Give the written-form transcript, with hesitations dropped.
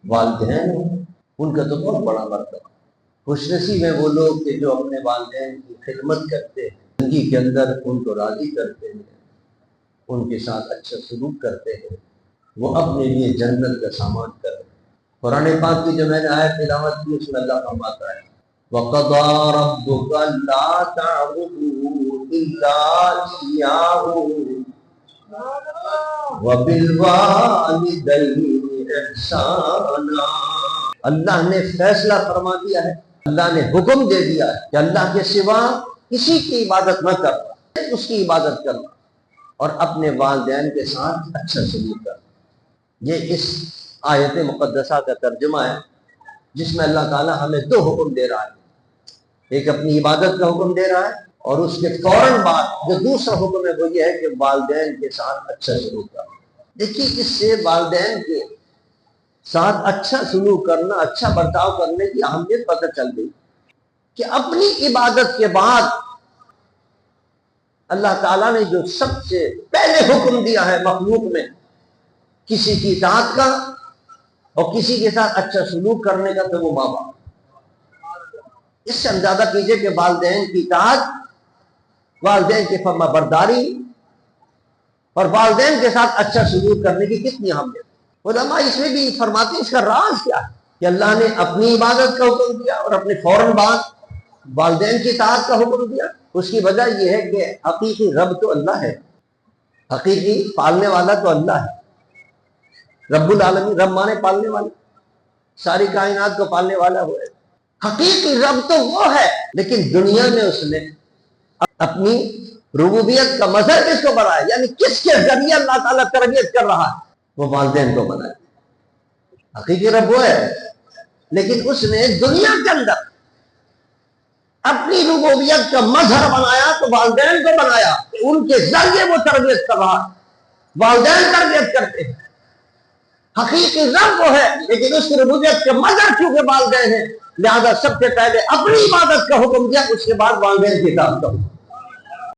والدین ان کا تو بہت بڑا مرتبہ. خوش نصیب ہیں وہ لوگ کہ جو اپنے والدین کی خدمت کرتے ہیں، زندگی کے اندر ان کو راضی کرتے ہیں، ان کے ساتھ اچھا سلوک کرتے ہیں، وہ اپنے لیے جنت کا سامان کرتے ہیں. قرآن پاک کی جو میں نے آیت تلاوت کی اس میں اللہ فرماتا ہے وَقَضَىٰ رَبُّكَ أَلَّا تَعْبُدُوا إِلَّا إِيَّاهُ وَبِالْوَالِدَيْنِ إِحْسَانًا. اللہ نے فیصلہ فرما دیا ہے، اللہ نے حکم دے دیا ہے کہ اللہ کے سوا کسی کی عبادت نہ کرنا، اس کی عبادت کرنا اور اپنے والدین کے ساتھ اچھا سلوک کرنا. یہ اس آیت مقدسہ کا ترجمہ ہے جس میں اللہ تعالیٰ ہمیں دو حکم دے رہا ہے. ایک اپنی عبادت کا حکم دے رہا ہے اور اس کے فوراً بعد جو دوسرا حکم ہے وہ یہ ہے کہ والدین کے ساتھ اچھا سلوک کرنا. دیکھیے اس سے والدین کے ساتھ اچھا سلوک کرنا، اچھا برتاؤ کرنے کی اہمیت پتہ چل گئی کہ اپنی عبادت کے بعد اللہ تعالیٰ نے جو سب سے پہلے حکم دیا ہے مخلوق میں کسی کی اطاعت کا اور کسی کے ساتھ اچھا سلوک کرنے کا تو وہ ماں باپ. اس سے اندازہ کیجئے کہ والدین کی اطاعت، والدین کی فرما برداری اور والدین کے ساتھ اچھا سلوک کرنے کی کتنی اہمیت. علماء اس میں بھی فرماتے ہیں اس کا راز کیا ہے کہ اللہ نے اپنی عبادت کا حکم دیا اور اپنے فوراً بعد والدین کی اطاعت کا حکم دیا. اس کی وجہ یہ ہے کہ حقیقی رب تو اللہ ہے، حقیقی پالنے والا تو اللہ ہے. رب العالمین، رب مانے پالنے والا، ساری کائنات کو پالنے والا وہ ہے. حقیقی رب تو وہ ہے، لیکن دنیا میں اس نے اپنی ربوبیت کا مظہر کس کو بنایا، یعنی کس کے ذریعے اللہ تعالیٰ تربیت کر رہا ہے، وہ والدین کو بنایا. حقیقی رب وہ ہے لیکن اس نے دنیا کے اندر اپنی ربوبیت کا مظہر بنایا تو والدین کو بنایا، ان کے ذریعے وہ تربیت کر رہا. والدین تربیت کرتے ہیں. حقیقی رب وہ ہے لیکن اس کی ربوبیت کے مظہر چونکہ والدین ہیں، لہذا سب سے پہلے اپنی عبادت کا حکم دیا، اس کے بعد والدین کی اطاعت کا حکم.